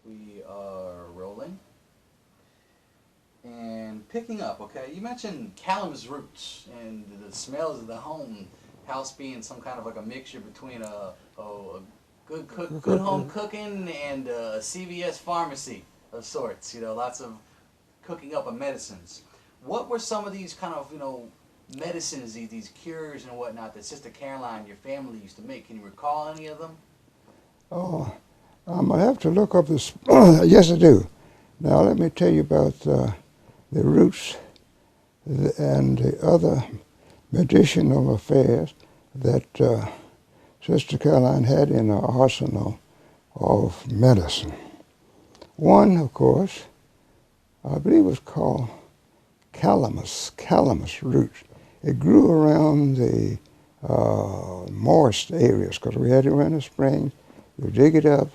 We are rolling and picking up. Okay, you mentioned calamus roots and the smells of the home house being some kind of like a mixture between a good home cooking and a CVS pharmacy of sorts. You know, lots of cooking up of medicines. What were some of these kind of medicines, these cures and whatnot that Sister Caroline, your family used to make? Can you recall any of them? Oh, I'm gonna have to look up this. Yes, I do. Now let me tell you about the roots and the other medicinal affairs that Sister Caroline had in her arsenal of medicine. One, of course, I believe was called calamus roots. It grew around the moist areas because we had it around the springs. You dig it up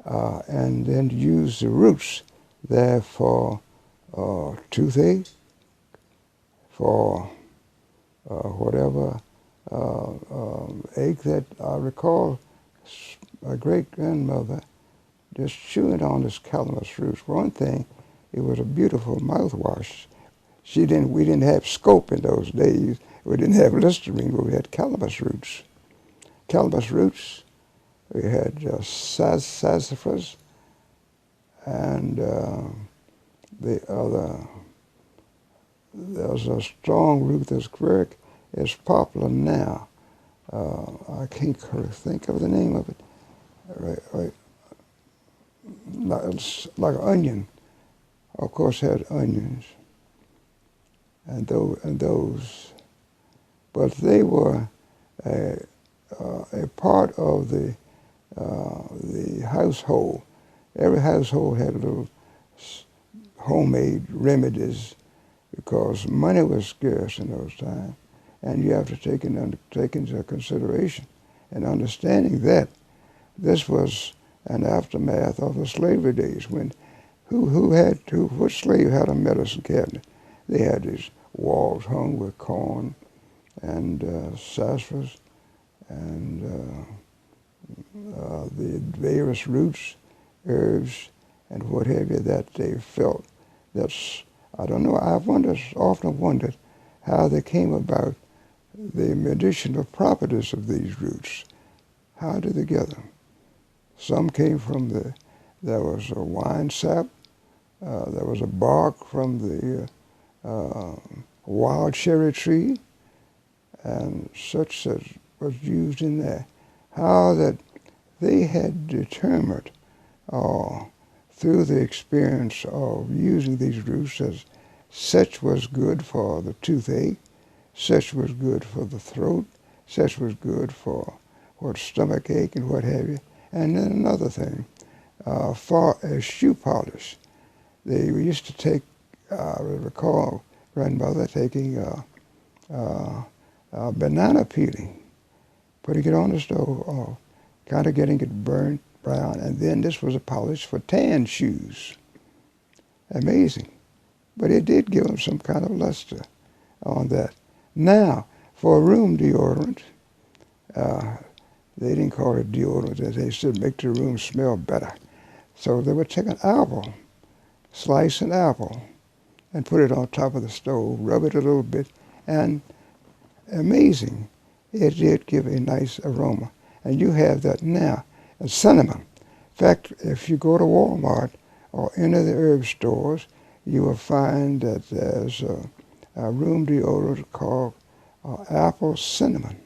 and then use the roots there for toothache, for whatever ache that I recall my great grandmother just chewing on this calamus roots. For one thing, it was a beautiful mouthwash. We didn't have scope in those days. We didn't have Listerine, but we had calamus roots. Calamus roots. We had sassafras and the other. There's a strong root that's very is popular now. I can't think of the name of it. Right, it's like an onion. Of course, had onions and those, but they were a part of the household. Every household had little homemade remedies because money was scarce in those times, and you have to take into consideration and understanding that this was an aftermath of the slavery days when which slave had a medicine cabinet? They had these walls hung with corn and sassafras and the various roots, herbs, and what have you that they felt. That's I don't know. Often wondered how they came about the medicinal properties of these roots. How did they get them? Some came from there was a wine sap, there was a bark from the wild cherry tree, and such as was used in there. How that they had determined through the experience of using these roots as such was good for the toothache, such was good for the throat, such was good for stomach ache and what have you. And then another thing, far as shoe polish, they used to take, I recall grandmother taking banana peeling, putting it on the stove, kind of getting it burnt brown, and then this was a polish for tan shoes. Amazing. But it did give them some kind of luster on that. Now, for room deodorant, they didn't call it deodorant. They said make the room smell better. So they would take an apple, slice an apple, and put it on top of the stove, rub it a little bit, and amazing, it did give a nice aroma. And you have that now. And cinnamon. In fact, if you go to Walmart or any of the herb stores, you will find that there's a room deodorant called apple cinnamon.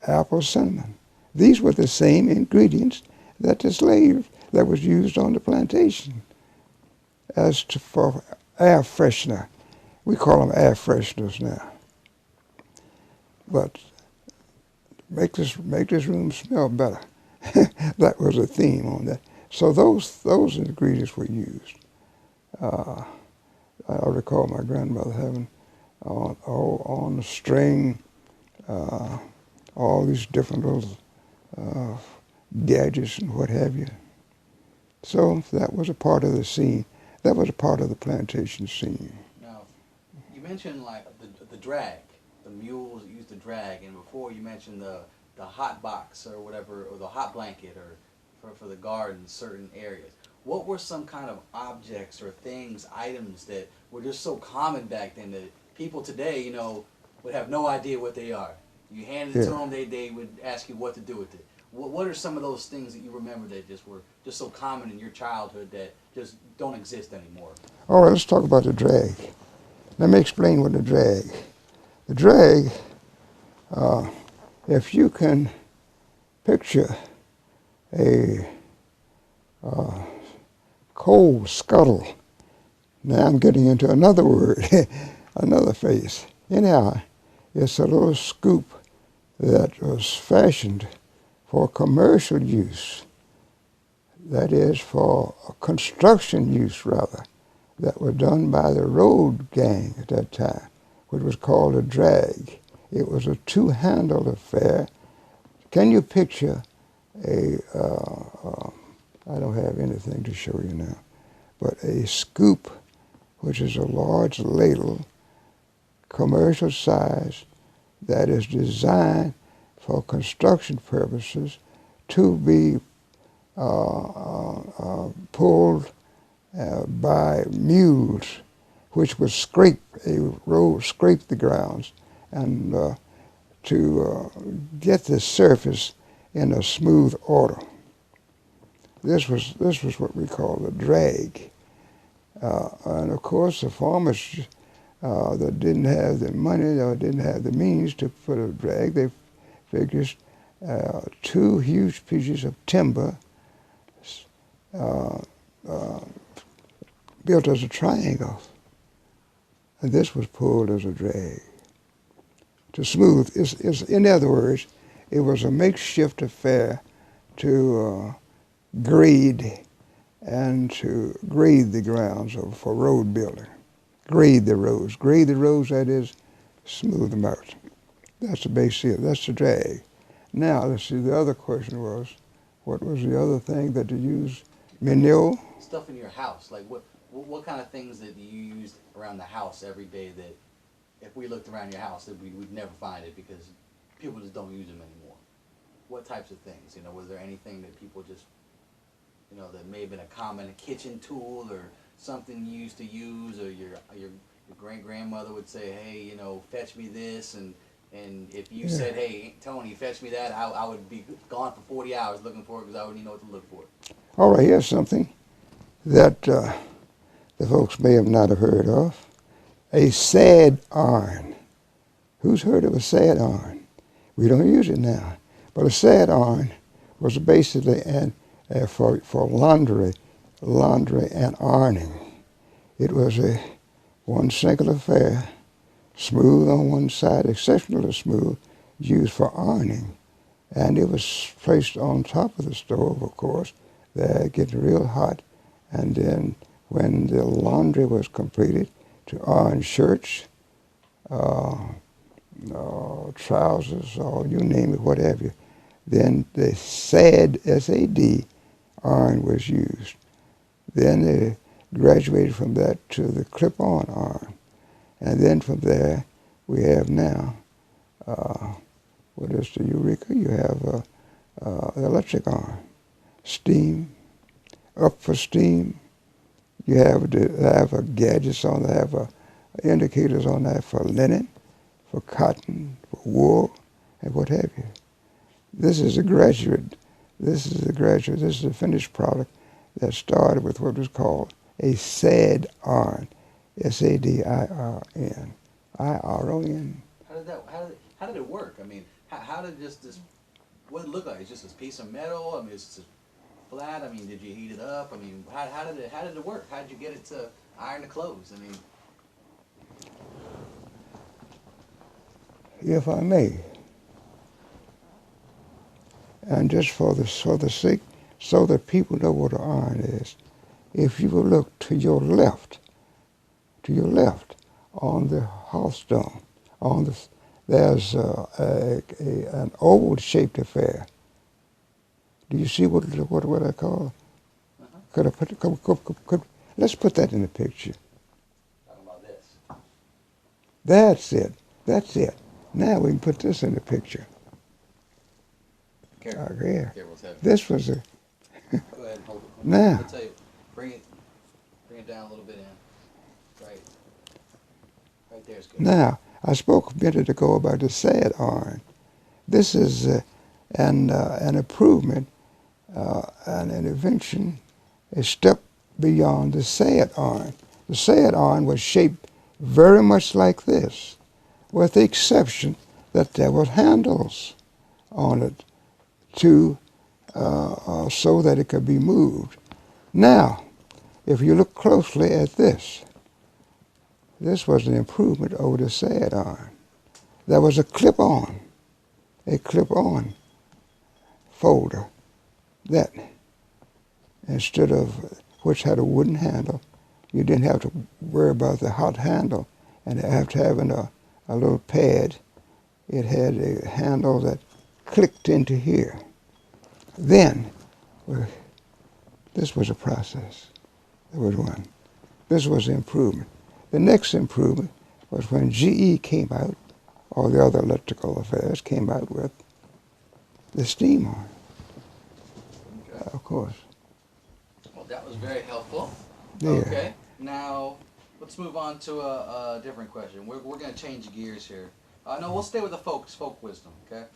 Apple cinnamon. These were the same ingredients that the slave that was used on the plantation for air freshener. We call them air fresheners now. But make this room smell better. That was a theme on that. So those ingredients were used. I recall my grandmother having on the string all these different little gadgets and what have you. So that was a part of the scene. That was a part of the plantation scene. Now, you mentioned like the drag, the mules that used to drag, and before you mentioned the hot box or whatever, or the hot blanket, or for the guard in certain areas. What were some kind of objects or things, items that were just so common back then that people today, you know, would have no idea what they are? You handed it to them, they would ask you what to do with it. What are some of those things that you remember that just were just so common in your childhood that just don't exist anymore? All right, let's talk about the drag. Let me explain what the drag. The drag, if you can picture a coal scuttle. Now I'm getting into another word, another phase. Anyhow, it's a little scoop that was fashioned for commercial use. That is, for construction use, rather, that was done by the road gang at that time, which was called a drag. It was a two-handled affair. Can you picture I don't have anything to show you now, but a scoop, which is a large ladle, commercial size, that is designed for construction purposes to be pulled by mules, which would scrape the grounds, and to get the surface in a smooth order. This was what we call a drag, and of course the farmers that didn't have the money or didn't have the means to put a drag, they figured two huge pieces of timber built as a triangle, and this was pulled as a drag to smooth. In other words, it was a makeshift affair to grade the grounds for road building. Grade the roads, that is, smooth them out. That's the basic, that's the drag. Now, let's see, the other question was, what was the other thing that you used? Manure? Stuff in your house, like what kind of things that you used around the house every day that if we looked around your house that we'd never find it because people just don't use them anymore? What types of things? You know, was there anything that people just, you know, that may have been a common kitchen tool or something you used to use, or your great-grandmother would say, hey, you know, fetch me this, and if you said, hey, Tony, fetch me that, I would be gone for 40 hours looking for it because I wouldn't even know what to look for. All right, here's something that the folks may have not have heard of. A sad iron. Who's heard of a sad iron? We don't use it now. But a sad iron was basically for laundry and ironing. It was one single affair, smooth on one side, exceptionally smooth, used for ironing. And it was placed on top of the stove, of course, there getting real hot. And then when the laundry was completed, to iron shirts, trousers, or you name it, whatever, then the SAD, S-A-D, iron was used. Then they graduated from that to the clip-on iron. And then from there, we have now, what is the Eureka? You have electric iron, steam, up for steam. You have gadgets on there, have indicators on there for linen, for cotton, for wool, and what have you. This is the finished product that started with what was called a SAD iron, S-A-D-I-R-N, I-R-O-N. How did it work? I mean, how did this, what did it look like? It's just this piece of metal? I mean, it's just flat? I mean, did you heat it up? I mean, how did it work? How did you get it to iron the clothes? I mean, if I may, and just for the sake, so that people know what an iron is, if you will look to your left, on the hearthstone, there's an oval-shaped affair. Do you see what I call? Uh-huh. Let's put that in the picture. Talking about this. That's it. Now we can put this in the picture. Careful. Yeah. Careful, it's heavy. This was Now, I'll tell you, bring it down a little bit in. Right there's good. now, I spoke a minute ago about the sad iron. This is an improvement, an invention, a step beyond the sad iron. The sad iron was shaped very much like this, with the exception that there were handles on it to so that it could be moved. Now, if you look closely at this was an improvement over the sad iron. There was a clip-on folder that, instead of which had a wooden handle, you didn't have to worry about the hot handle, and after having a little pad, it had a handle that clicked into here. Then, this was a process. There was one. This was an improvement. The next improvement was when GE came out, or the other electrical affairs came out with the steam iron, of course. Well, that was very helpful. There. Okay, now let's move on to a different question. We're going to change gears here. No, we'll stay with the folk wisdom, okay?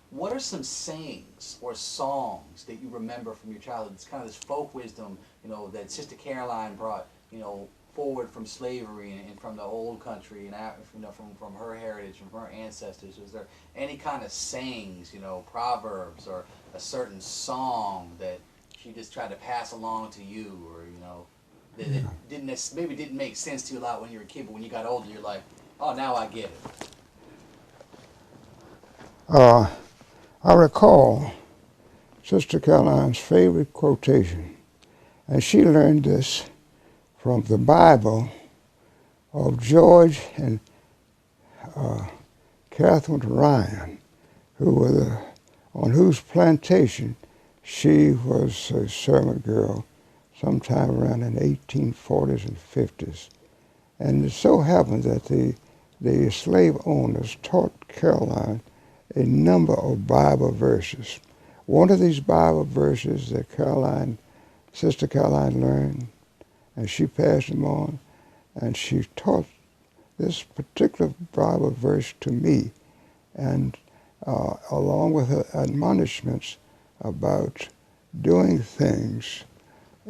What are some sayings or songs that you remember from your childhood? It's kind of this folk wisdom, that Sister Caroline brought, forward from slavery and from the old country and from her heritage, from her ancestors. Was there any kind of sayings, proverbs or a certain song that she just tried to pass along to you, or that didn't make sense to you a lot when you were a kid, but when you got older, you're like, oh, now I get it. I recall Sister Caroline's favorite quotation, and she learned this from the Bible of George and Catherine Ryan, who were on whose plantation she was a servant girl sometime around in the 1840s and 50s. And it so happened that the slave owners taught Caroline a number of Bible verses. One of these Bible verses that Sister Caroline learned, and she passed them on, and she taught this particular Bible verse to me, and along with her admonishments about doing things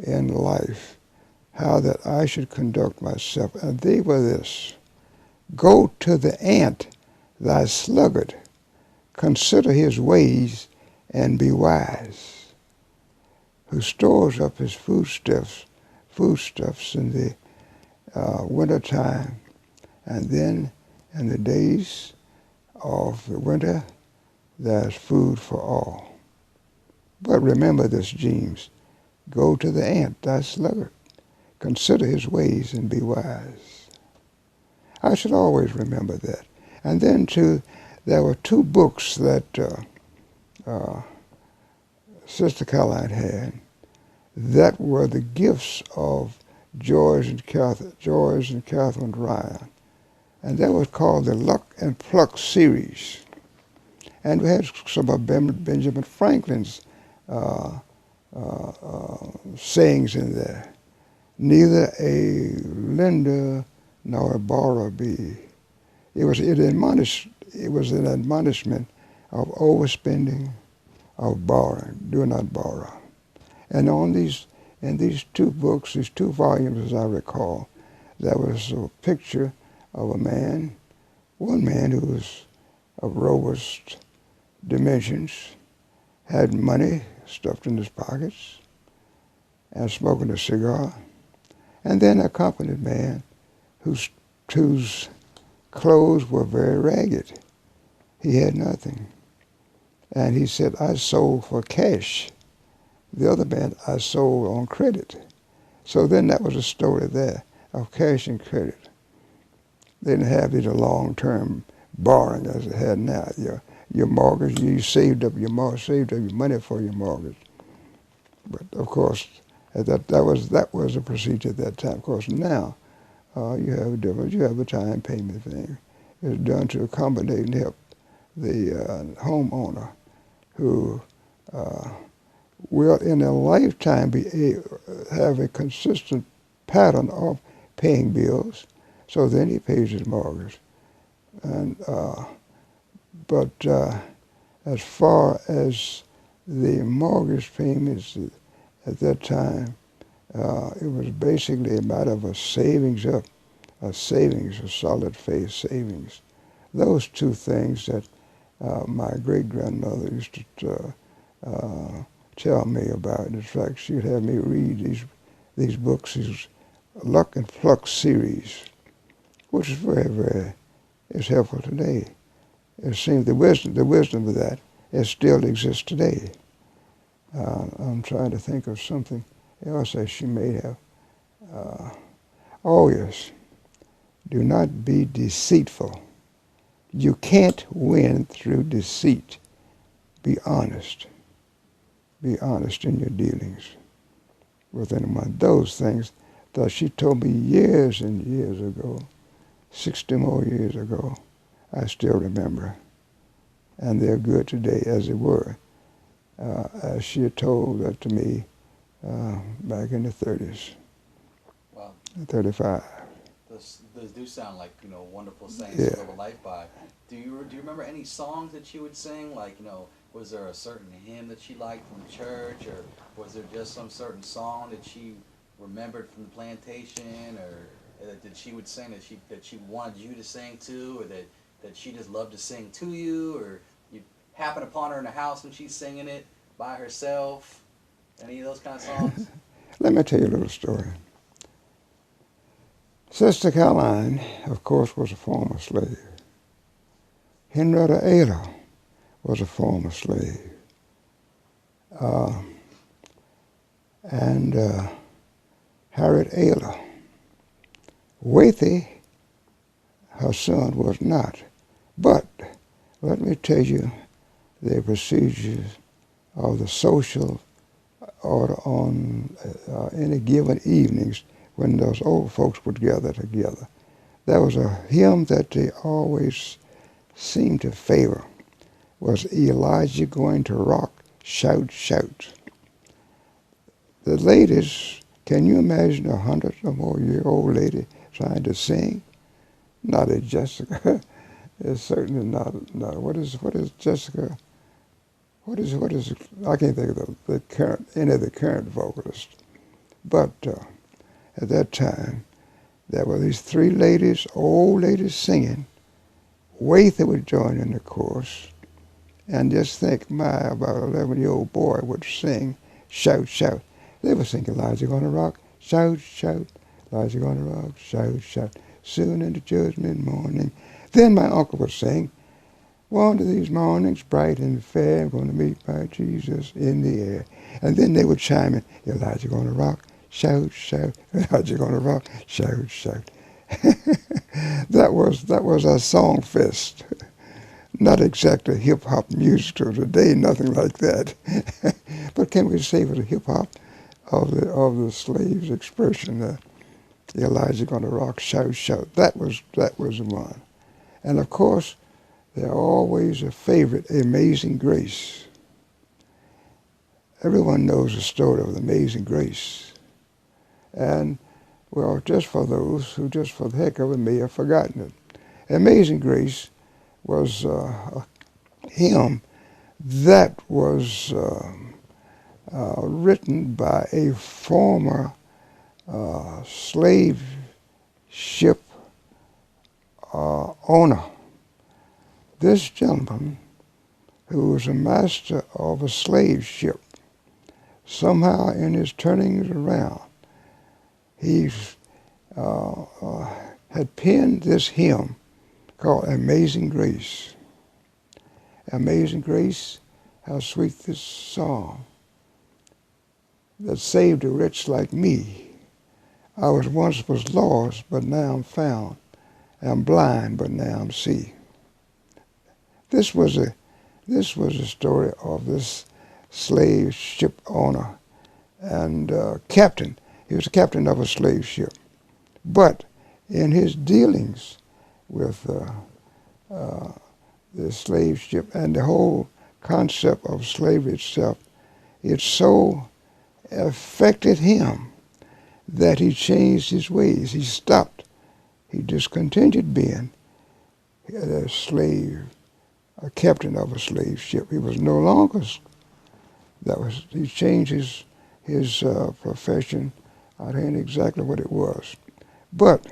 in life, how that I should conduct myself. And they were this: go to the ant, thy sluggard, consider his ways and be wise, who stores up his foodstuffs in the wintertime, and then in the days of the winter, there's food for all. But remember this, James: go to the ant, thy sluggard, consider his ways and be wise. I should always remember that. And then, too, there were two books that Sister Caroline had that were the gifts of George and Catherine Ryan. And that was called the Luck and Pluck series. And we had some of Benjamin Franklin's sayings in there. Neither a lender nor a borrower be. It was an admonishment of overspending, of borrowing. Do not borrow. And in these two books, these two volumes, as I recall, there was a picture of one man who was of robust dimensions, had money stuffed in his pockets, and smoking a cigar. And then a accompanied man whose clothes were very ragged. He had nothing. And he said, I sold for cash. The other man, I sold on credit. So then that was a story there of cash and credit. They didn't have any long-term borrowing as they had now. Your mortgage, you saved up your money for your mortgage. But of course, that was a procedure at that time. Of course, now you have a difference. You have a time payment thing. It's done to accommodate and help the homeowner who will in a lifetime have a consistent pattern of paying bills. So then he pays his mortgage. And but as far as the mortgage payments at that time, it was basically a matter of a savings up, a solid faith savings. Those two things that my great-grandmother used to tell me about. In fact, she'd have me read these books, these Luck and Pluck series, which is very is helpful today. It seems the wisdom of that it still exists today. I'm trying to think of something else that she may have. Oh yes, do not be deceitful. You can't win through deceit. Be honest. Be honest in your dealings with anyone. Those things that she told me years and years ago, 60 more years ago, I still remember. And they're good today as they were. As she had told that to me back in the 30s. Wow. 35. Those do sound like, wonderful sayings Yeah. to live a life by. Do you remember any songs that she would sing? Like, was there a certain hymn that she liked from church, or was there just some certain song that she remembered from the plantation, or that she would sing that she wanted you to sing to, or that she just loved to sing to you, or you happen upon her in the house when she's singing it by herself? Any of those kind of songs? Let me tell you a little story. Sister Caroline, of course, was a former slave. Henrietta Ayler was a former slave. And Harriet Ayler. Waithe, her son, was not. But let me tell you the procedures of the social order on any given evenings when those old folks would gather together. There was a hymn that they always seemed to favor, was Elijah going to rock, shout, shout. The ladies, can you imagine 100 or more year old lady trying to sing? Not a Jessica. It's certainly not. What is Jessica? What is? I can't think of any of the current vocalists. But at that time, there were these three ladies, old ladies singing. Waithe would join in the chorus, and just think, my about 11-year-old boy would sing, shout, shout. They were singing, Elijah gonna rock, shout, shout. Elijah gonna rock, shout, shout. Soon in the judgment morning. Then my uncle would sing, one of these mornings, bright and fair, I'm going to meet my Jesus in the air. And then they would chime in, Elijah gonna rock, shout, shout. Elijah gonna rock, shout, shout. That was a song fest. Not exactly hip-hop music of today, nothing like that. But can we say for the hip-hop of the slaves' expression, Elijah gonna rock, shout, shout. That was the one. And of course, they're always a favorite, Amazing Grace. Everyone knows the story of the Amazing Grace. And, well, just for those who just for the heck of it may have forgotten it, Amazing Grace was a hymn that was written by a former slave ship owner. This gentleman, who was a master of a slave ship, somehow in his turnings around, he had penned this hymn called Amazing Grace. Amazing Grace, how sweet this song that saved a wretch like me. I once was lost, but now I'm found. I'm blind, but now I'm see. This was a story of this slave ship owner and captain. He was a captain of a slave ship. But in his dealings with the slave ship and the whole concept of slavery itself, it so affected him that he changed his ways. He stopped. He discontinued being a slave, a captain of a slave ship. He was no longer. He changed his profession. I don't know exactly what it was, but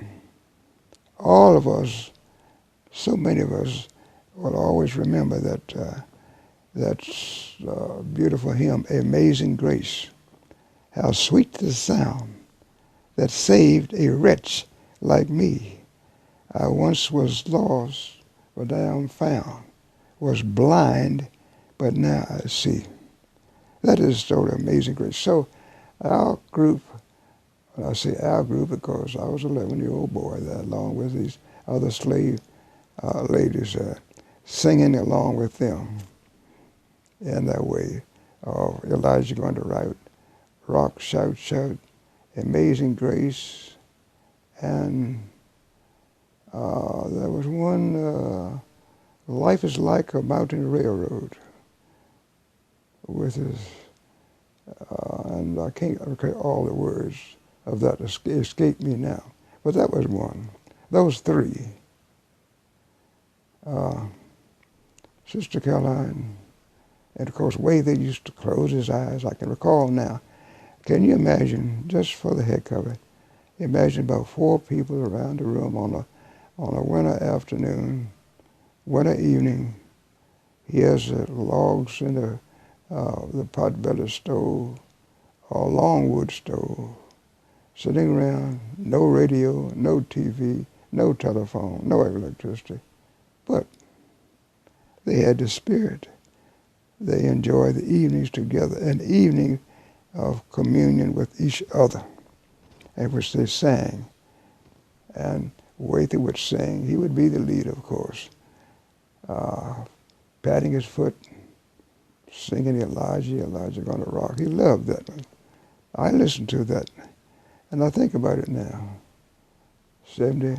all of us, so many of us, will always remember that beautiful hymn, "Amazing Grace." How sweet the sound that saved a wretch like me. I once was lost, but now I'm found. Was blind, but now I see. That is sort of amazing grace. So our group, I say our group because I was an 11-year-old boy there, along with these other slave ladies singing along with them in that way. Elijah going to write, "Rock, shout, shout, amazing grace." And there was one, "Life is like a mountain railroad," with his, and I can't recall all the words of that, escape me now. But that was one. Those three. Sister Caroline, and of course, the way they used to close his eyes, I can recall now. Can you imagine, just for the heck of it, imagine about 4 people around the room on a winter afternoon, winter evening. He has logs in the potbelly stove, or longwood stove, sitting around, no radio, no TV, no telephone, no electricity. But they had the spirit. They enjoyed the evenings together, an evening of communion with each other, in which they sang. And Wathy would sing. He would be the leader, of course, patting his foot, singing Elijah, Elijah gonna rock. He loved that one. I listened to that, and I think about it now, 70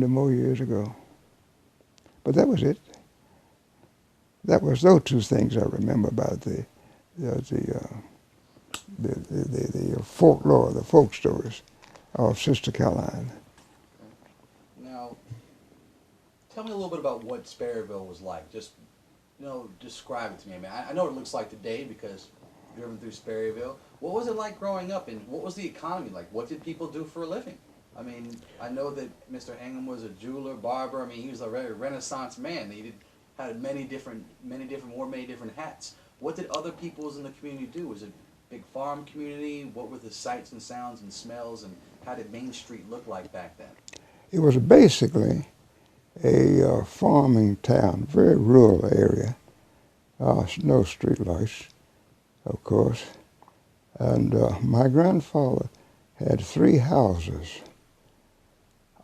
more years ago. But that was it. That was those 2 things I remember about the folklore, the folk stories of Sister Caroline. Now, tell me a little bit about what Sperryville was like. Just, describe it to me. I mean, I know what it looks like today because I've driven through Sperryville. What was it like growing up, and what was the economy like? What did people do for a living? I mean, I know that Mr. Ingham was a jeweler, barber. I mean, he was a very Renaissance man. He had many different hats. What did other peoples in the community do? Was it a big farm community? What were the sights and sounds and smells, and how did Main Street look like back then? It was basically a farming town, very rural area. No street lights, of course. And my grandfather had 3 houses.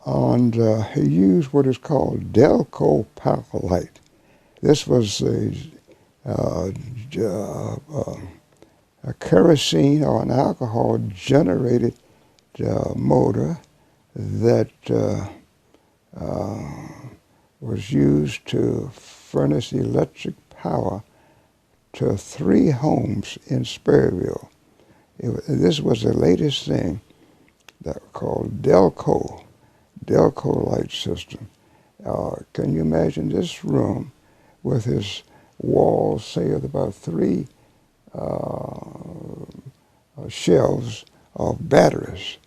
And he used what is called Delco power light. This was a kerosene or an alcohol-generated motor that was used to furnish electric power to 3 homes in Sperryville. This was the latest thing that was called Delco light system. Can you imagine this room with its walls, say, of about 3 shelves of batteries?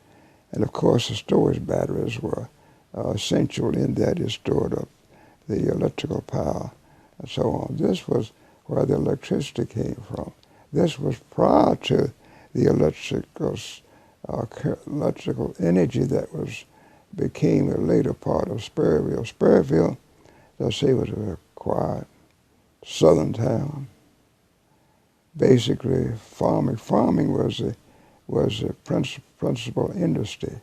And of course, the storage batteries were essential in that it stored up the electrical power and so on. This was where the electricity came from. This was prior to the electrical energy that became a later part of Sperryville. Sperryville, as I say, was a quiet southern town. Basically, farming. Farming was the principal industry.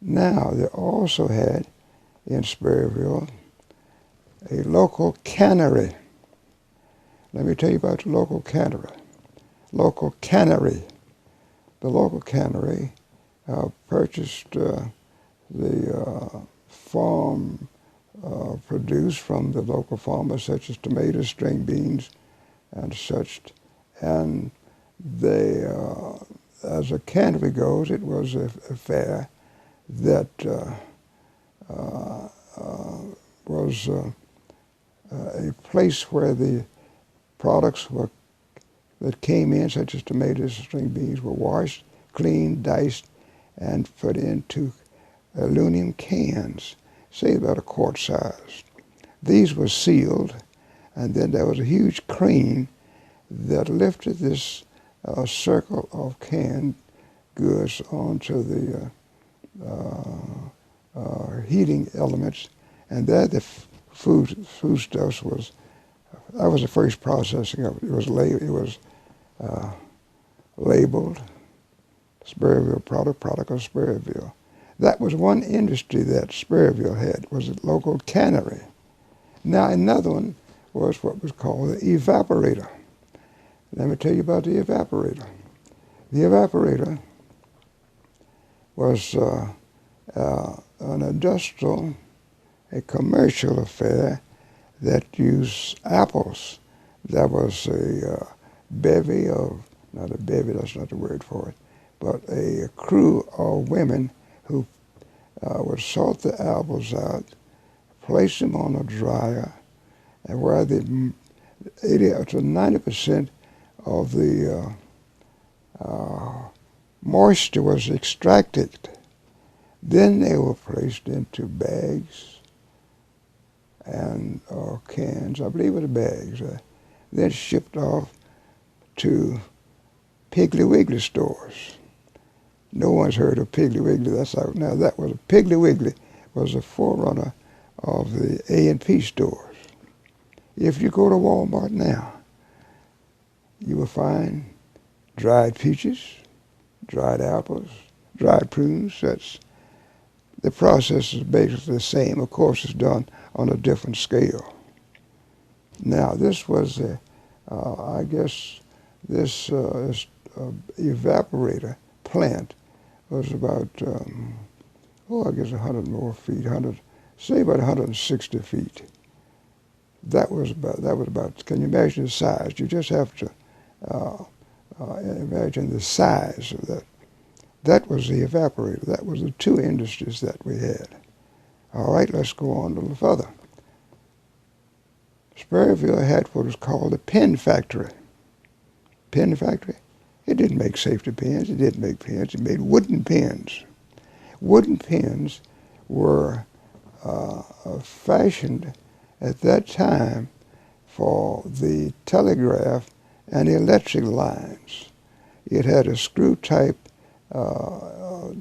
Now, they also had in Sperryville a local cannery. Let me tell you about the local cannery. The local cannery purchased the farm produce from the local farmers, such as tomatoes, string beans, and such. And they, as a cannery goes, it was a fair that was a place where the products that came in, such as tomatoes and string beans, were washed, cleaned, diced, and put into aluminum cans, say about a quart size. These were sealed, and then there was a huge crane that lifted this circle of canned goods onto the heating elements, and there the foodstuffs was. That was the first processing of it. It was labeled Sperryville product of Sperryville. That was one industry that Sperryville had, was a local cannery. Now another one was what was called the evaporator. Let me tell you about the evaporator. The evaporator was an industrial, a commercial affair that used apples. There was a bevy of, not a bevy, that's not the word for it, but a crew of women who would sort the apples out, place them on a dryer, and where the 80 to 90% of the moisture was extracted. Then they were placed into bags and cans, I believe it was bags, then shipped off to Piggly Wiggly stores. No one's heard of Piggly Wiggly. That's out now. That was Piggly Wiggly was a forerunner of the A&P stores. If you go to Walmart now, you will find dried peaches, dried apples, dried prunes. The process is basically the same. Of course, it's done on a different scale. Now, this was, I guess, this evaporator plant was about, I guess 100 more feet, say about 160 feet. That was about, can you imagine the size? You just have to imagine the size of that. That was the evaporator. That was the two industries that we had. All right, let's go on a little further. Sperryville had what was called a pen factory. Pen factory? It didn't make safety pens. It didn't make pens. It made wooden pens. Wooden pens were fashioned at that time for the telegraph and electric lines. It had a screw-type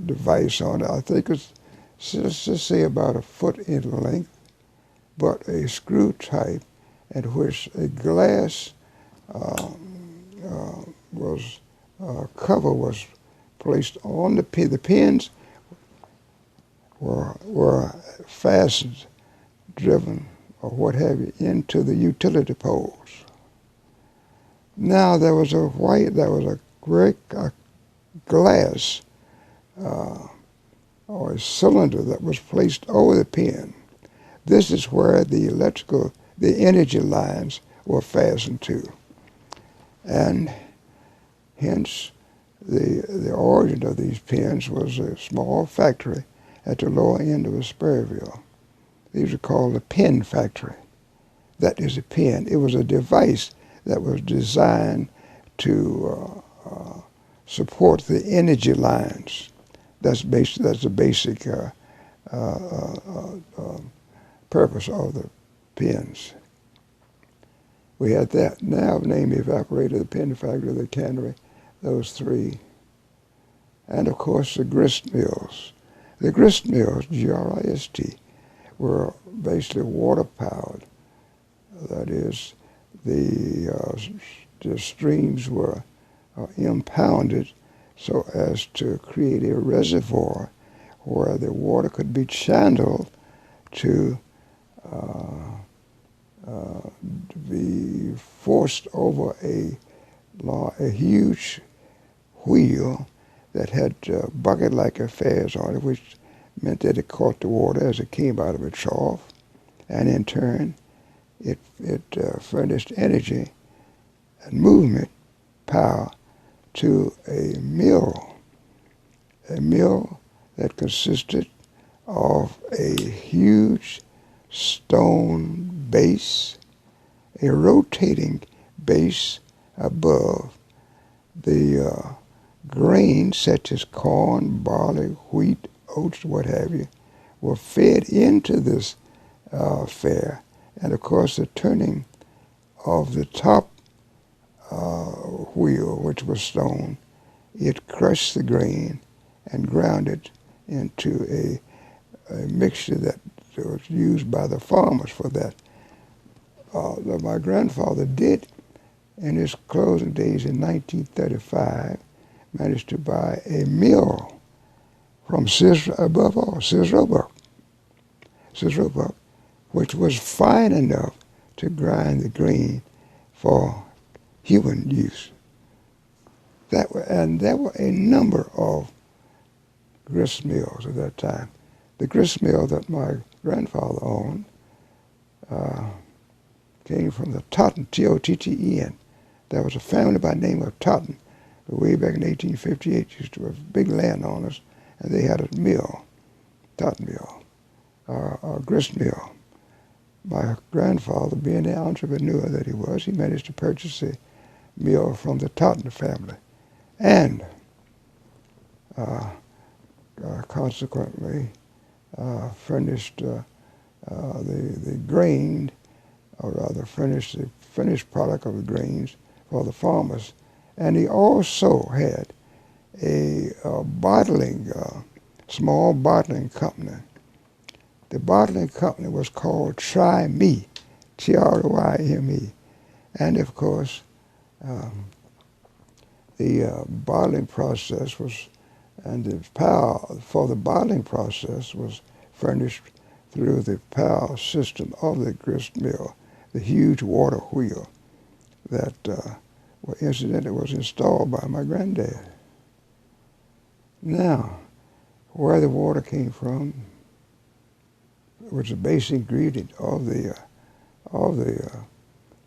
device on it. I think it's, let's just say about a foot in length, but a screw type at which a glass cover was placed on the pen. The pens were fastened, driven, or what have you, into the utility poles. Now there was a great glass or a cylinder that was placed over the pen. This is where the energy lines were fastened to. And hence the origin of these pens was a small factory at the lower end of Sperryville. These are called a pen factory. That is a pen. It was a device that was designed to support the energy lines. That's the basic purpose of the pens. We had that. Now the name evaporator, the pen factory, the cannery, those three. And of course the grist mills. The grist mills, G-R-I-S-T, were basically water powered. That is, the streams were impounded so as to create a reservoir where the water could be channeled to be forced over a huge wheel that had bucket-like affairs on it, which meant that it caught the water as it came out of a trough, and in turn it furnished energy and movement power to a mill that consisted of a huge stone base, a rotating base above. The grains such as corn, barley, wheat, oats, what have you, were fed into this fair. And of course the turning of the top wheel, which was stone, it crushed the grain and ground it into a mixture that was used by the farmers for that. My grandfather did, in his closing days in 1935, managed to buy a mill from Roebuck, which was fine enough to grind the grain for human use. And there were a number of grist mills at that time. The grist mill that my grandfather owned came from the Totten, T-O-T-T-E-N. There was a family by the name of Totten, who way back in 1858 used to have big landowners, and they had a mill, Totten mill, a grist mill. My grandfather, being the entrepreneur that he was, he managed to purchase a mill from the Totten family, and consequently furnished the grain, or rather furnished the finished product of the grains for the farmers. And he also had a small bottling company. The bottling company was called Try-Me, T-R-Y-M-E. And of course, the bottling process was, and the power for the bottling process was furnished through the power system of the grist mill, the huge water wheel that, incidentally, was installed by my granddad. Now, where the water came from was the basic ingredient of the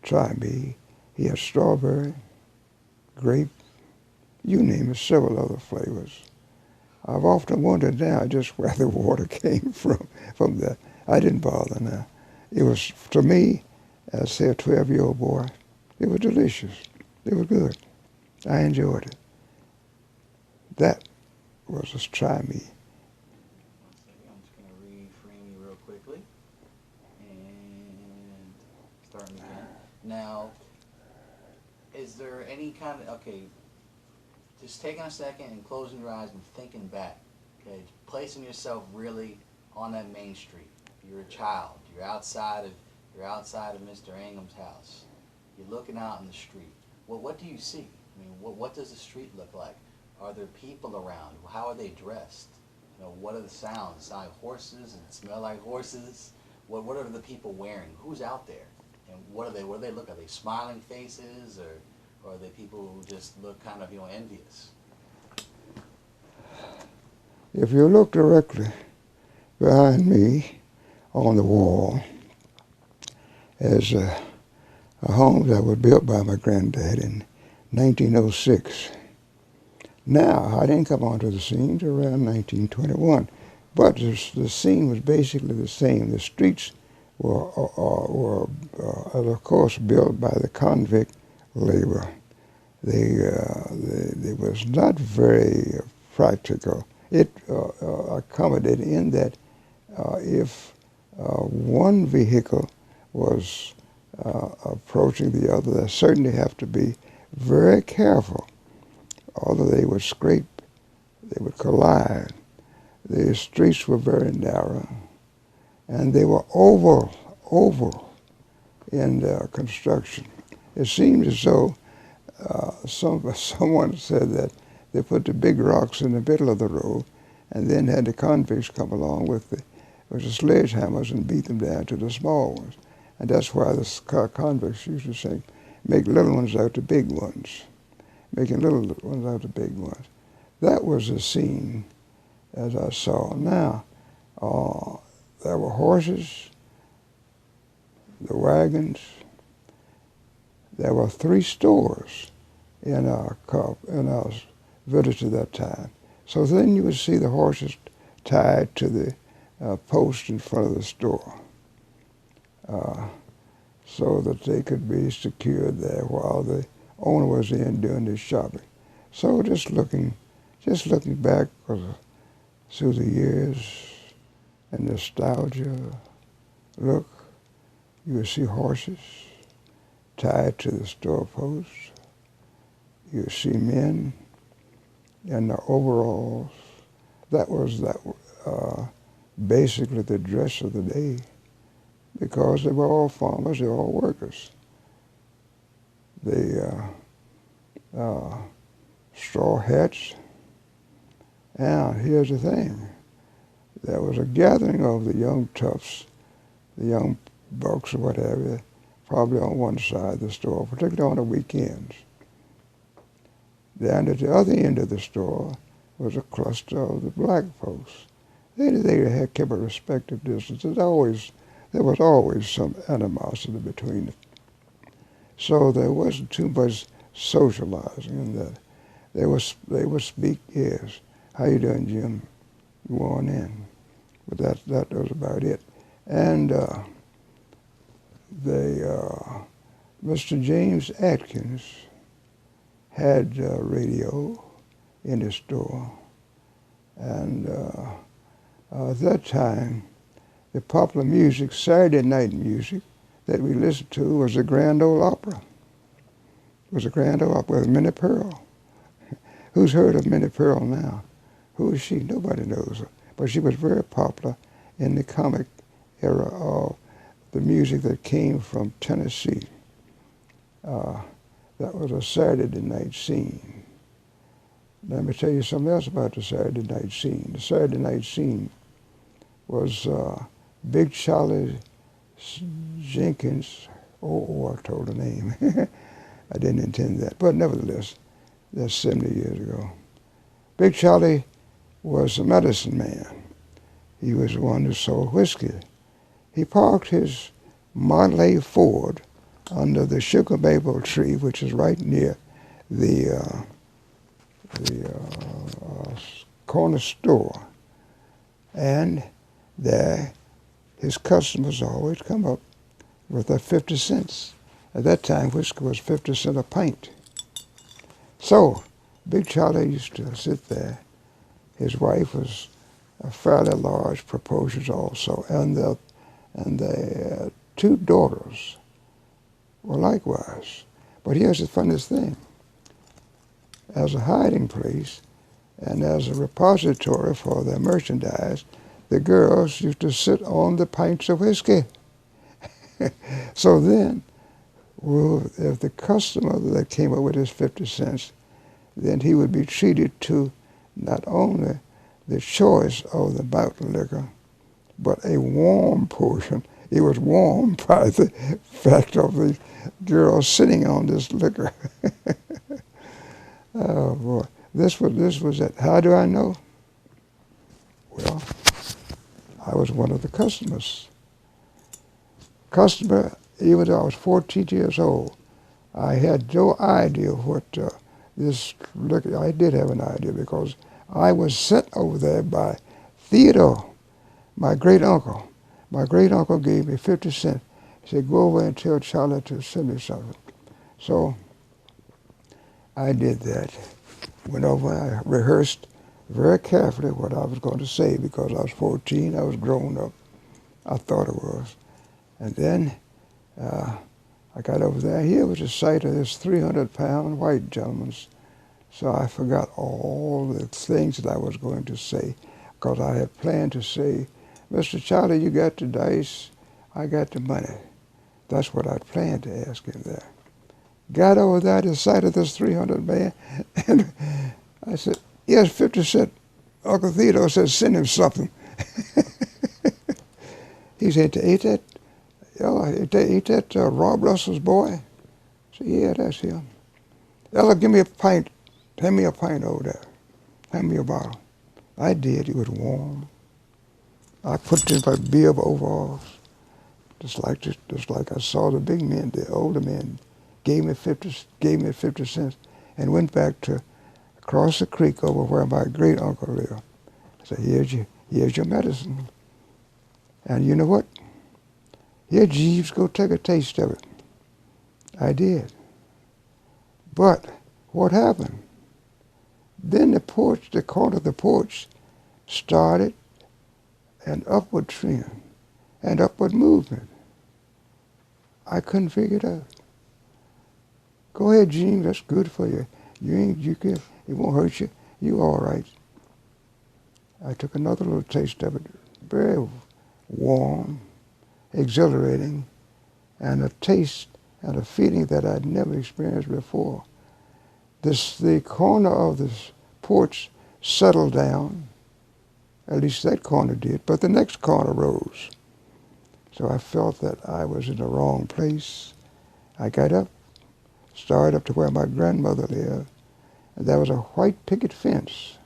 Try-Me. He had strawberry, grape, you name it, several other flavors. I've often wondered now just where the water came from that. I didn't bother now. It was, to me, as say a 12-year-old boy, it was delicious. It was good. I enjoyed it. That was a Try-Me. I'm just going to reframe you real quickly. And starting again. Now, is there any kind of, okay, just taking a second and closing your eyes and thinking back, okay, placing yourself really on that main street. You're a child. You're outside of Mr. Ingham's house. You're looking out in the street. What do you see? I mean, what does the street look like? Are there people around? How are they dressed? You know, what are the sounds? Sound like horses and smell like horses? What are the people wearing? Who's out there? And what do they look? Are they smiling faces, or are they people who just look kind of, envious? If you look directly behind me on the wall is a home that was built by my granddad in 1906. Now, I didn't come onto the scene until around 1921, but the scene was basically the same. The streets were of course, built by the convict labor. They was not very practical. It accommodated in that if one vehicle was approaching the other, they certainly have to be very careful. Although they would scrape, they would collide. The streets were very narrow, and they were oval in their construction. It seemed as though someone said that they put the big rocks in the middle of the road, and then had the convicts come along with the sledgehammers and beat them down to the small ones. And that's why the convicts used to say, make little ones out of big ones, making little ones out of big ones. That was the scene as I saw. Now, there were horses, the wagons, there were 3 stores in our village at that time. So then you would see the horses tied to the post in front of the store, so that they could be secured there while the owner was in doing his shopping. So just looking back through the years and nostalgia, look, you would see horses tied to the store post. You would see men in the overalls. That was basically the dress of the day, because they were all farmers, they were all workers. The straw hats. And here's the thing. There was a gathering of the young toughs, the young bucks or whatever, probably on one side of the store, particularly on the weekends. Then at the other end of the store was a cluster of the black folks. They had kept a respective distance. There was always some animosity between them. So there wasn't too much socializing in that. They would speak, yes, how you doing, Jim? Go on in. But that was about it. And Mr. James Atkins had radio in his store. And at that time, the popular music, Saturday night music, that we listened to was the Grand Ole Opera. It was the Grand Ole Opera with Minnie Pearl. Who's heard of Minnie Pearl now? Who is she? Nobody knows her. But she was very popular in the comic era of the music that came from Tennessee. That was a Saturday night scene. Let me tell you something else about the Saturday night scene. The Saturday night scene was Big Charlie Jenkins. I told the name. I didn't intend that. But nevertheless, that's 70 years ago. Big Charlie was a medicine man. He was the one who sold whiskey. He parked his Model A Ford under the sugar maple tree, which is right near the corner store. And there, his customers always come up with their 50 cents. At that time, whiskey was 50 cents a pint. So, Big Charlie used to sit there. His wife was a fairly large proportions also, and the 2 daughters were likewise. But here's the funniest thing. As a hiding place and as a repository for their merchandise, the girls used to sit on the pints of whiskey. So then, if the customer that came up with his 50 cents, then he would be treated to not only the choice of the bottled liquor, but a warm portion. It was warm by the fact of the girls sitting on this liquor. Oh boy, this was it. How do I know? Well, I was one of the customers. Even though I was 14 years old, I had no idea what this liquor. I did have an idea because I was sent over there by Theodore, my great uncle. My great uncle gave me 50 cents. He said, "Go over and tell Charlie to send me something." So I did that. Went over, I rehearsed very carefully what I was going to say because I was 14, I was grown up. I thought it was. And then I got over there. Here was the sight of this 300-pound white gentleman. So I forgot all the things that I was going to say because I had planned to say, "Mr. Charlie, you got the dice, I got the money." That's what I planned to ask him there. Got over there to the sight of this 300 man, and I said, "Yes, 50 cents. Uncle Theodore said send him something." He said, "Ain't that Rob Russell's boy?" I said, "Yeah, that's him." "Ella, give me a pint. Hand me a pint over there. Hand me a bottle." I did. It was warm. I put it in my bib overalls, just like I saw the big men, the older men gave me 50 cents, and went back to across the creek over where my great uncle lived. I said, here's your medicine. And you know what? Here, Jeeves, go take a taste of it. I did. But what happened? Then the corner of the porch started an upward trend, an upward movement. I couldn't figure it out. Go ahead, Gene, that's good for you. It won't hurt you. You all right. I took another little taste of it. Very warm, exhilarating, and a taste and a feeling that I'd never experienced before. The corner of this porch settled down, at least that corner did, but the next corner rose. So I felt that I was in the wrong place. I got up, started up to where my grandmother lived, and there was a white picket fence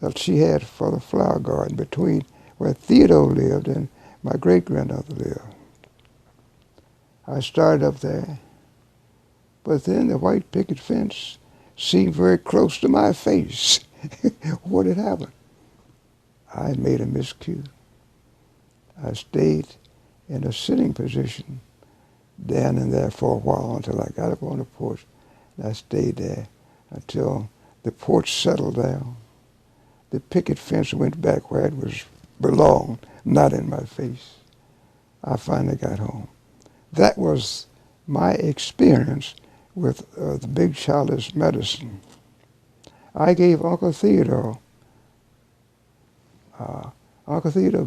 that she had for the flower garden between where Theodore lived and my great-grandmother lived. I started up there, but then the white picket fence seemed very close to my face. What had happened? I had made a miscue. I stayed in a sitting position down in there for a while until I got up on the porch. And I stayed there until the porch settled down. The picket fence went back where it belonged, not in my face. I finally got home. That was my experience with the big childish medicine. I gave Uncle Theodore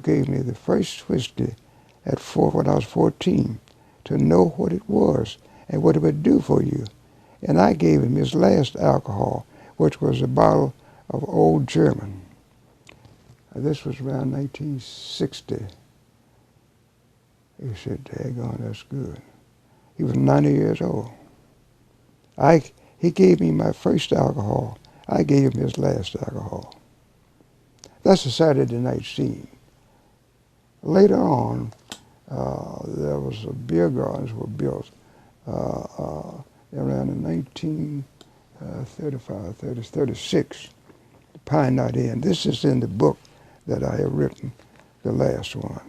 gave me the first whiskey when I was 14 to know what it was and what it would do for you. And I gave him his last alcohol, which was a bottle of Old German. This was around 1960. He said, daggone, that's good. He was 90 years old. He gave me my first alcohol. I gave him his last alcohol. That's a Saturday night scene. Later on, there was beer gardens were built around in 1935, 36, the Pine Knot Inn. This is in the book that I have written, the last one.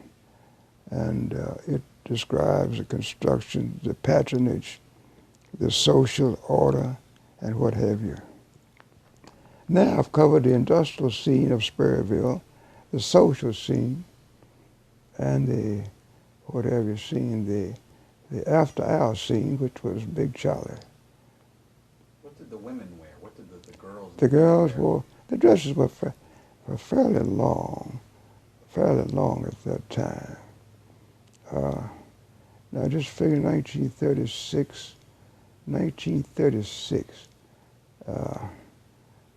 And it describes the construction, the patronage, the social order, and what have you. Now I've covered the industrial scene of Sperryville, the social scene, and the, what have you seen, the after-hour scene, which was Big Charlie. What did the women wear? What did the girls The girls wore, the dresses were fairly long at that time. Now just figure 1936.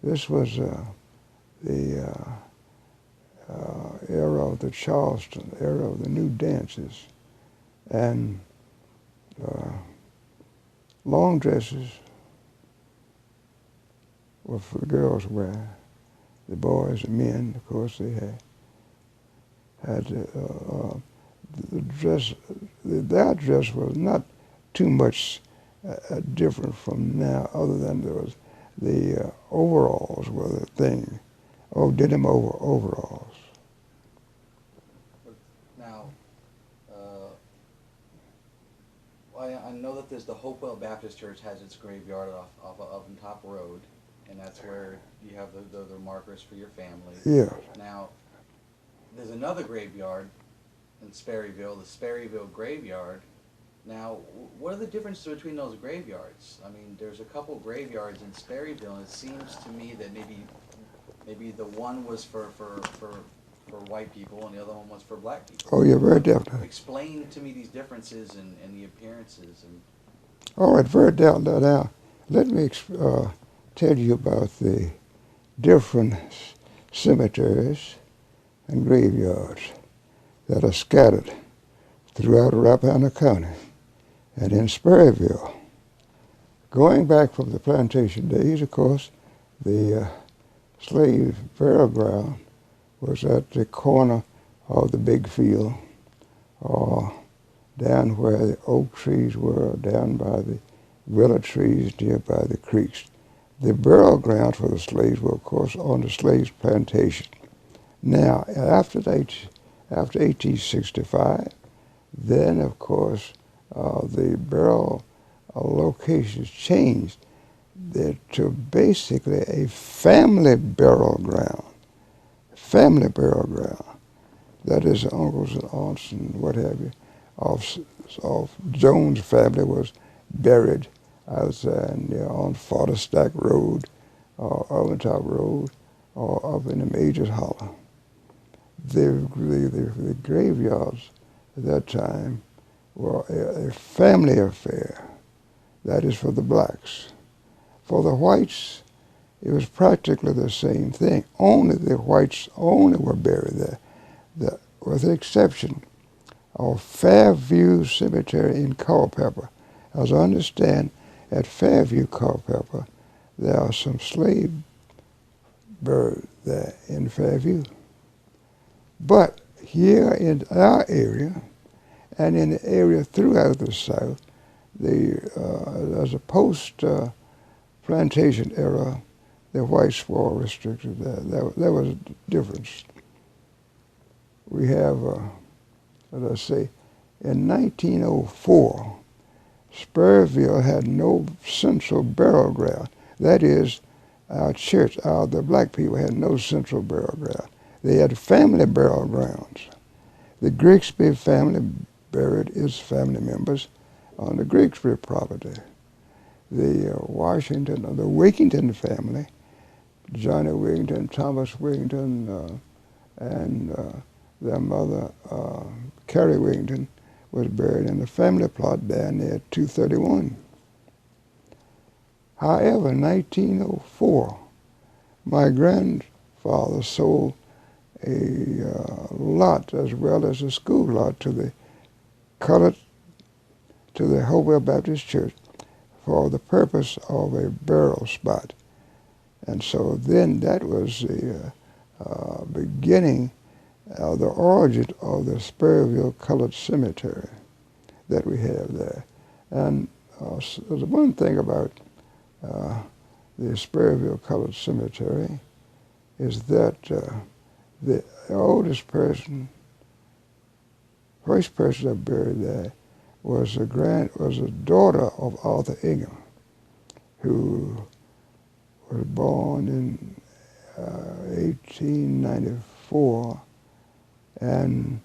This was the era of the Charleston, era of the new dances, and long dresses were for the girls to wear. The boys and men, of course, they had the dress. Their dress was not too much different from now, other than there was the overalls were the thing. Oh, denim overalls. Now, I know that there's the Hopewell Baptist Church has its graveyard off of Oven Top Road, and that's where you have the markers for your family. Yeah. Now, there's another graveyard in Sperryville, the Sperryville Graveyard. Now, what are the differences between those graveyards? I mean, there's a couple graveyards in Sperryville, and it seems to me that maybe the one was for white people and the other one was for black people. Oh, yeah, very definitely. Explain to me these differences and the appearances. And all right, very definitely. Now, let me tell you about the different cemeteries and graveyards that are scattered throughout Rappahannock County and in Sperryville. Going back from the plantation days, of course, the slave burial ground was at the corner of the big field, or down where the oak trees were, down by the willow trees nearby the creeks. The burial grounds for the slaves were, of course, on the slaves' plantation. Now, after 1865, then, of course, the burial locations changed to basically a family burial ground. Family burial ground. That is, uncles and aunts and what have you of Jones' family was buried outside on Forterstack Road or Oventop Road or up in the Major's Hollow. The graveyards at that time were a family affair. That is for the blacks. For the whites, it was practically the same thing. Only the whites only were buried there, with the exception of Fairview Cemetery in Culpeper. As I understand, at Fairview, Culpeper, there are some slaves buried there in Fairview. But here in our area, and in the area throughout the South, as a post-plantation era, the whites were restricted there. There was a difference. We have, let's say, in 1904, Sperryville had no central burial ground. That is, our church, the black people had no central burial ground. They had family burial grounds. The Grigsby family buried its family members on the Grigsby property. The Wigington family, Johnny Wigington, Thomas Wigington, and their mother, Carrie Wigington, was buried in the family plot down there at 231. However, in 1904, my grandfather sold a lot as well as a school lot to the Hopewell Baptist Church for the purpose of a burial spot. And so then that was the beginning, the origin of the Sperryville Colored Cemetery that we have there. And there's one thing about the Sperryville Colored Cemetery is that the oldest person, first person that buried there, was a daughter of Arthur Ingham, who was born in 1894 and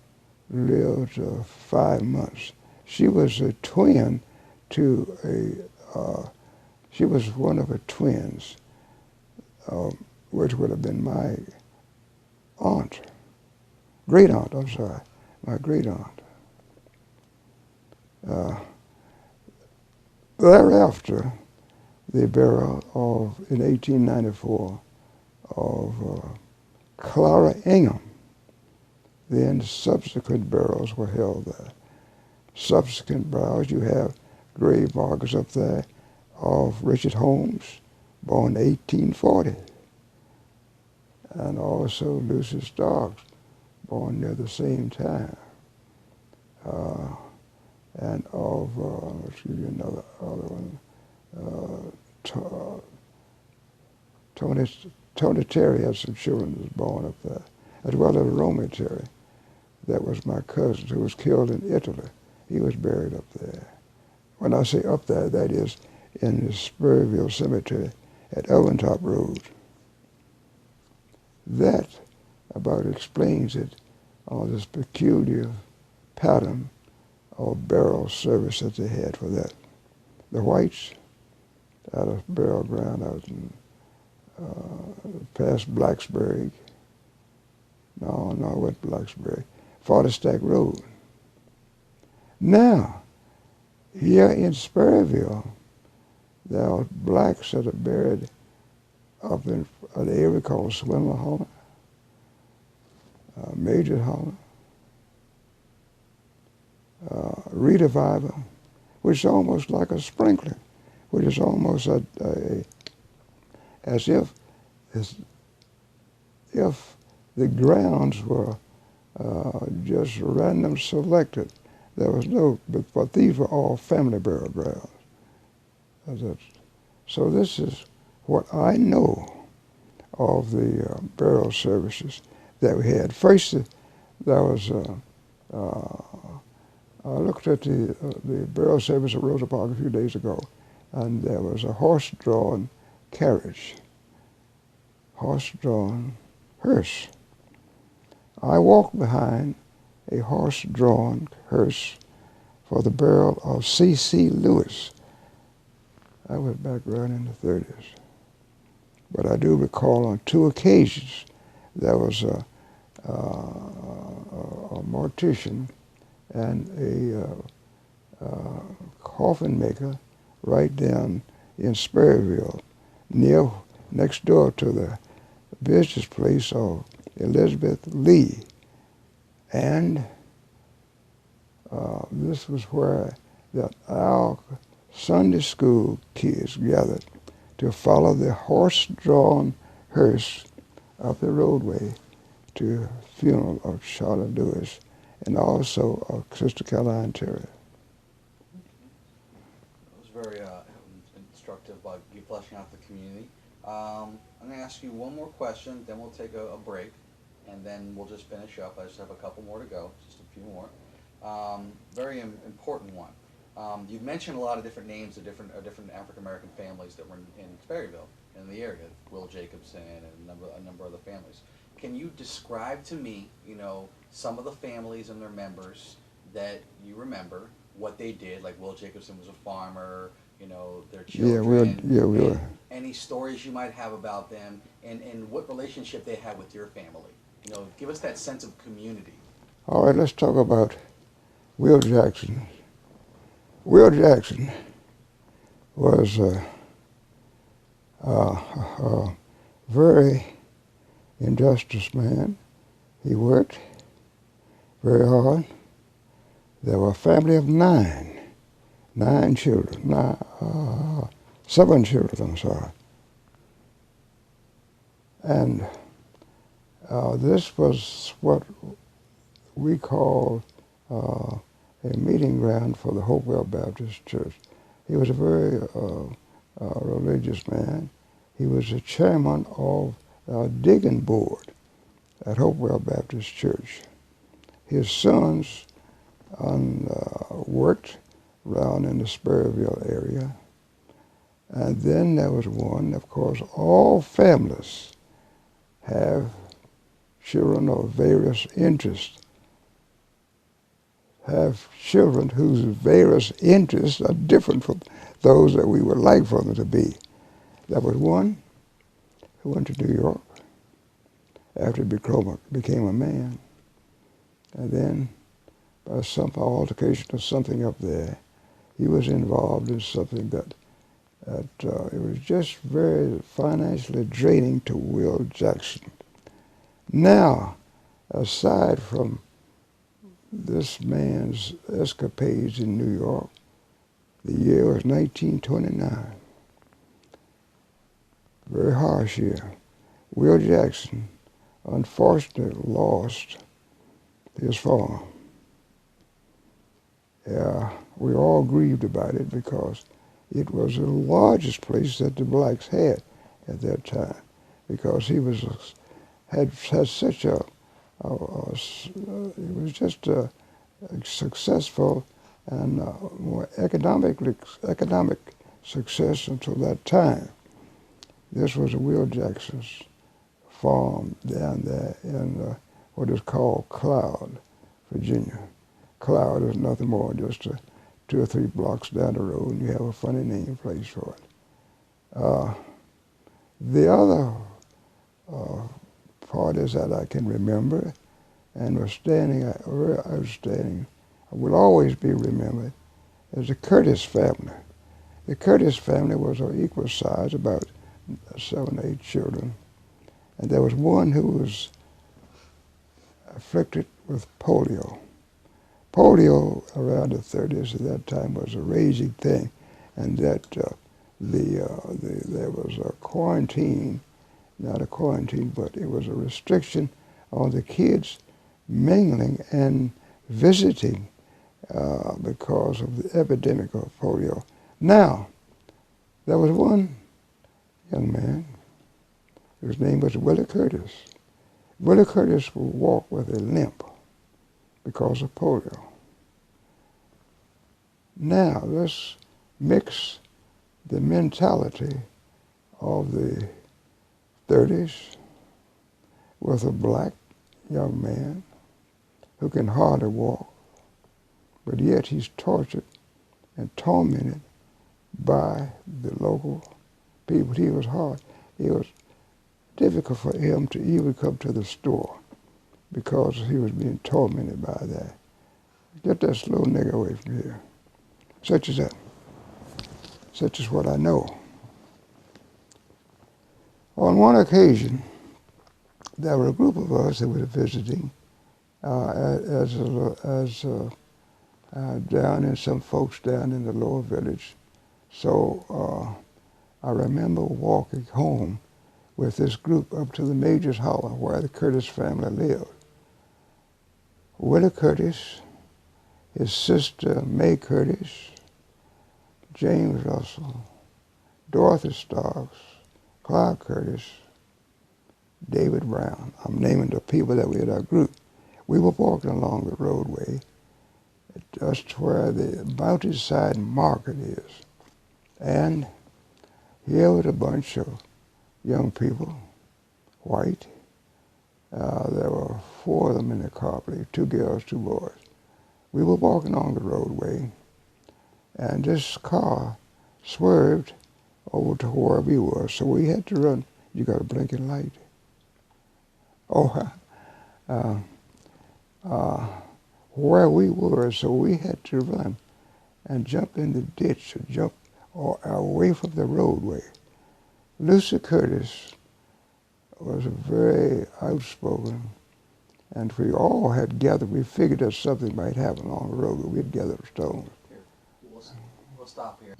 lived 5 months. She was a twin to she was one of her twins, which would have been my aunt, great aunt, I'm sorry, my great aunt. Thereafter, the burial in 1894 of Clara Ingham, then subsequent burials were held there. Subsequent burials, you have grave markers up there of Richard Holmes, born 1840, and also Lucy Starks, born near the same time, and of, let's give you another one, Tony Terry had some children that was born up there, as well as Romeo Terry. That was my cousin who was killed in Italy. He was buried up there. When I say up there, that is in the Sperryville Cemetery at Oventop Road. That about explains it on this peculiar pattern of burial service that they had for that. The whites had a burial ground out in past Blacksburg. No, what Blacksburg? Forterstack Road. Now, here in Sperryville, there are blacks that are buried up in an area called Swindler Hollow, Major Hollow, Rediviver, which is almost like a sprinkler, which is almost as if the grounds were just random selected There was no, but these were all family burial grounds. So this is what I know of the burial services that we had. First, there was, I looked at the burial service at Rosa Park a few days ago, and there was a horse-drawn carriage, horse-drawn hearse. I walked behind a horse-drawn hearse for the burial of C.C. Lewis. I was back around in the 30s. But I do recall on 2 occasions there was a mortician and a coffin maker right down in Sperryville, next door to the business place of Elizabeth Lee. And this was where our Sunday school kids gathered to follow the horse-drawn hearse up the roadway to the funeral of Charlotte Lewis and also of Sister Caroline Terry. It was very instructive by you fleshing out the community. I'm going to ask you one more question, then we'll take a break, and then we'll just finish up. I just have a couple more to go, just a few more. Very important one. You've mentioned a lot of different names of different African-American families that were in Sperryville, in the area, Will Jacobson and a number of other families. Can you describe to me, some of the families and their members that you remember, what they did? Like Will Jacobson was a farmer, their children. We were. Any stories you might have about them, and what relationship they had with your family. Give us that sense of community. All right, let's talk about Will Jackson. Will Jackson was a very industrious man. He worked very hard. There were a family of nine children, 7 children, I'm sorry. And this was what we call a meeting ground for the Hopewell Baptist Church. He was a very religious man. He was the chairman of a digging board at Hopewell Baptist Church. His sons worked around in the Sperryville area. And then there was one, of course, all families have children of various interests, have children whose various interests are different from those that we would like for them to be. There was one who went to New York after he became a man, and then by some altercation or something up there, he was involved in something that it was just very financially draining to Will Jackson. Now, aside from this man's escapades in New York, the year was 1929. Very harsh year. Will Jackson unfortunately lost his farm. Yeah, we all grieved about it because it was the largest place that the blacks had at that time, because he had such it was just a successful and more economic success until that time. This was Will Jackson's farm down there in what is called Cloud, Virginia. Cloud is nothing more than just 2 or 3 blocks down the road, and you have a funny name place for it. The other parties that I can remember and were standing, very outstanding, will always be remembered, is the Curtis family. The Curtis family was of equal size, about 7 or 8 children, and there was one who was afflicted with polio. Polio around the 30s at that time was a raging thing, and that there was a quarantine, not a quarantine, but it was a restriction on the kids mingling and visiting because of the epidemic of polio. Now, there was one young man, his name was Willie Curtis. Willie Curtis would walk with a limp because of polio. Now, let's mix the mentality of the 30s with a black young man who can hardly walk, but yet he's tortured and tormented by the local people. He was hard. It was difficult for him to even come to the store because he was being tormented by that. Get that slow nigger away from here. Such as that. Such is what I know. On one occasion, there were a group of us that were visiting down in some folks down in the lower village. So I remember walking home with this group up to the Major's Hollow where the Curtis family lived. Willie Curtis, his sister May Curtis, James Russell, Dorothy Starks, Clyde Curtis, David Brown. I'm naming the people that were in our group. We were walking along the roadway just where the mountainside market is. And here was a bunch of young people, white. There were 4 of them in the car, I believe, 2 girls, 2 boys. We were walking on the roadway, and this car swerved over to where we were, so we had to run. You got a blinking light? Where we were, so we had to run and jump in the ditch or jump away from the roadway. Lucy Curtis was very outspoken, and we all had gathered. We figured that something might happen on the road, but we'd gathered stones. Here, we'll stop here.